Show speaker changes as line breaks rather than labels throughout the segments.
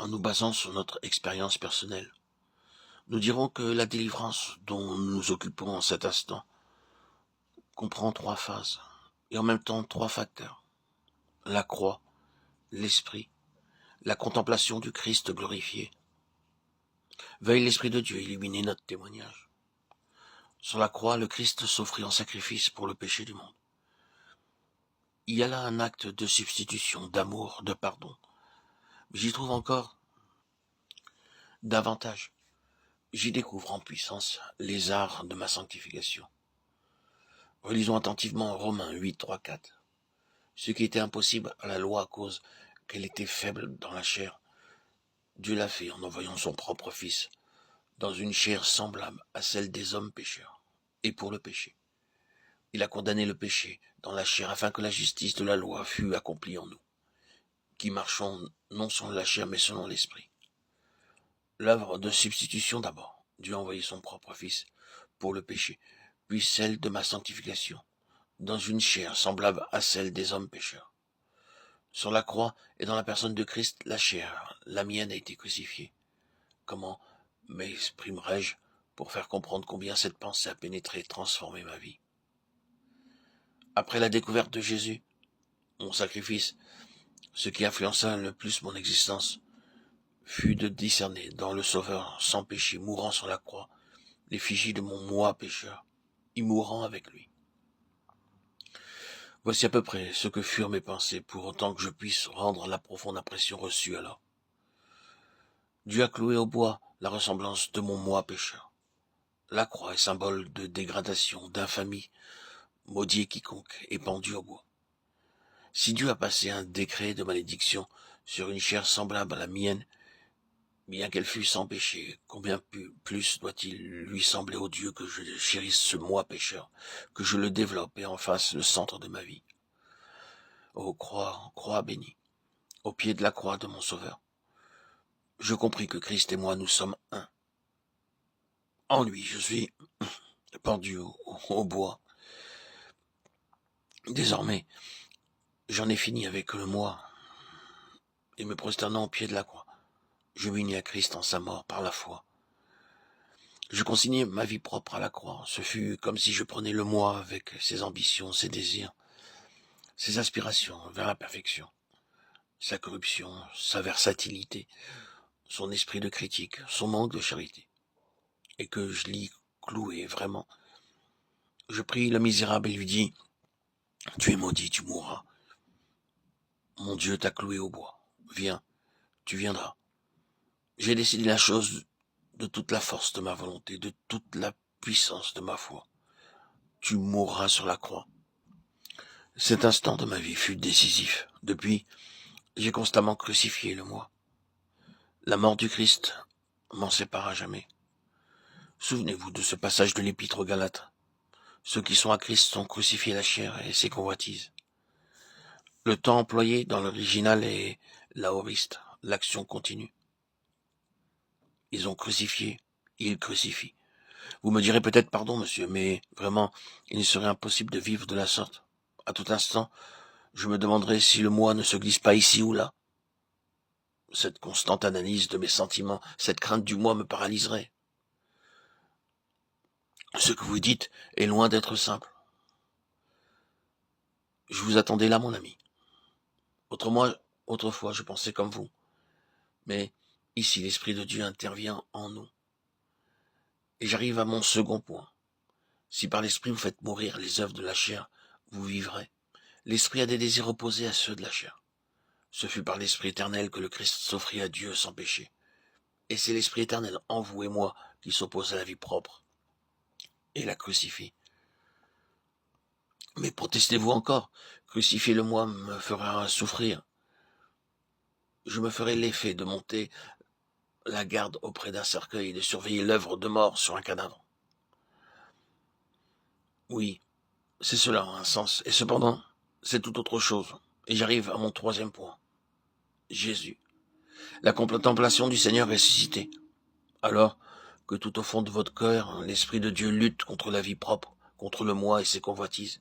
en nous basant sur notre expérience personnelle. Nous dirons que la délivrance dont nous nous occupons en cet instant comprend 3 phases et en même temps 3 facteurs. La croix, l'esprit, la contemplation du Christ glorifié. Veuille l'Esprit de Dieu illuminer notre témoignage. Sur la croix, le Christ s'offrit en sacrifice pour le péché du monde. Il y a là un acte de substitution, d'amour, de pardon. J'y trouve encore davantage. J'y découvre en puissance les arts de ma sanctification. Relisons attentivement Romains 8, 3, 4. Ce qui était impossible à la loi à cause qu'elle était faible dans la chair, Dieu l'a fait en envoyant son propre Fils dans une chair semblable à celle des hommes pécheurs, et pour le péché. Il a condamné le péché dans la chair afin que la justice de la loi fût accomplie en nous, qui marchons non selon la chair mais selon l'esprit. L'œuvre de substitution d'abord. Dieu a envoyé son propre Fils pour le péché, puis celle de ma sanctification, dans une chair semblable à celle des hommes pécheurs. Sur la croix et dans la personne de Christ, la chair, la mienne, a été crucifiée. Comment m'exprimerai-je pour faire comprendre combien cette pensée a pénétré et transformé ma vie? Après la découverte de Jésus, mon sacrifice, ce qui influença le plus mon existence, fut de discerner dans le Sauveur sans péché, mourant sur la croix, l'effigie de mon moi pécheur, y mourant avec lui. Voici à peu près ce que furent mes pensées, pour autant que je puisse rendre la profonde impression reçue alors. Dieu a cloué au bois la ressemblance de mon moi pécheur. La croix est symbole de dégradation, d'infamie, maudit quiconque est pendu au bois. Si Dieu a passé un décret de malédiction sur une chair semblable à la mienne, bien qu'elle fût sans péché, combien plus doit-il lui sembler au Dieu que je chérisse ce moi pécheur, que je le développe et en fasse le centre de ma vie. Ô croix bénie, au pied de la croix de mon Sauveur, je compris que Christ et moi nous sommes un. En lui, je suis pendu au bois. Désormais, j'en ai fini avec le moi, et me prosternant au pied de la croix, je m'unis à Christ en sa mort par la foi. Je consignai ma vie propre à la croix. Ce fut comme si je prenais le moi avec ses ambitions, ses désirs, ses aspirations vers la perfection, sa corruption, sa versatilité, son esprit de critique, son manque de charité, et que je l'y clouai vraiment. Je pris le misérable et lui dis, « Tu es maudit, tu mourras. Mon Dieu t'a cloué au bois. Viens, tu viendras. » J'ai décidé la chose de toute la force de ma volonté, de toute la puissance de ma foi. Tu mourras sur la croix. Cet instant de ma vie fut décisif. Depuis, j'ai constamment crucifié le moi. La mort du Christ m'en sépare à jamais. Souvenez-vous de ce passage de l'Épître aux Galates. Ceux qui sont à Christ sont crucifiés la chair et ses convoitises. Le temps employé dans l'original est l'aoriste, l'action continue. Ils ont crucifié, ils crucifient. Vous me direz peut-être pardon, monsieur, mais vraiment, il ne serait impossible de vivre de la sorte. À tout instant, je me demanderai si le moi ne se glisse pas ici ou là. Cette constante analyse de mes sentiments, cette crainte du moi me paralyserait. Ce que vous dites est loin d'être simple. Je vous attendais là, mon ami. Autrefois, je pensais comme vous. Mais ici, l'Esprit de Dieu intervient en nous. Et j'arrive à mon second point. Si par l'Esprit vous faites mourir les œuvres de la chair, vous vivrez. L'Esprit a des désirs opposés à ceux de la chair. Ce fut par l'Esprit éternel que le Christ s'offrit à Dieu sans péché. Et c'est l'Esprit éternel en vous et moi qui s'oppose à la vie propre et la crucifie. Mais protestez-vous encore, crucifier le moi me fera souffrir. Je me ferai l'effet de monter la garde auprès d'un cercueil et de surveiller l'œuvre de mort sur un cadavre. Oui, c'est cela a un sens, et cependant, c'est tout autre chose. Et j'arrive à mon troisième point. Jésus. La contemplation du Seigneur ressuscité. Alors que tout au fond de votre cœur, l'Esprit de Dieu lutte contre la vie propre, contre le moi et ses convoitises.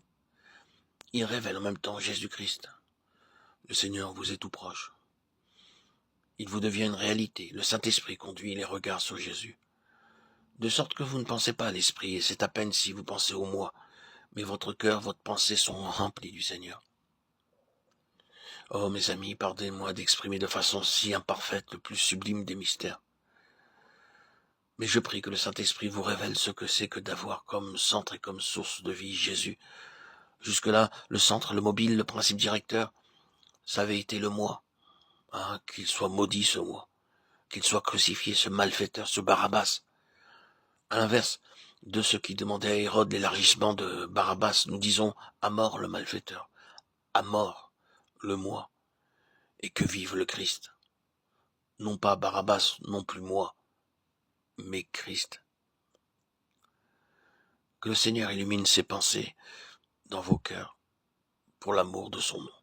Il révèle en même temps Jésus-Christ. Le Seigneur vous est tout proche. il vous devient une réalité. Le Saint-Esprit conduit les regards sur Jésus. De sorte que vous ne pensez pas à l'Esprit, et c'est à peine si vous pensez au moi, mais votre cœur, votre pensée sont remplis du Seigneur. Oh, mes amis, pardonnez-moi d'exprimer de façon si imparfaite le plus sublime des mystères. Mais je prie que le Saint-Esprit vous révèle ce que c'est que d'avoir comme centre et comme source de vie Jésus. Jusque-là, le centre, le mobile, le principe directeur, ça avait été le moi. Ah, qu'il soit maudit ce moi, qu'il soit crucifié ce malfaiteur, ce Barabbas. À l'inverse de ceux qui demandaient à Hérode l'élargissement de Barabbas, nous disons à mort le malfaiteur, à mort le moi, et que vive le Christ. Non pas Barabbas, non plus moi, mais Christ. Que le Seigneur illumine ses pensées dans vos cœurs pour l'amour de son nom.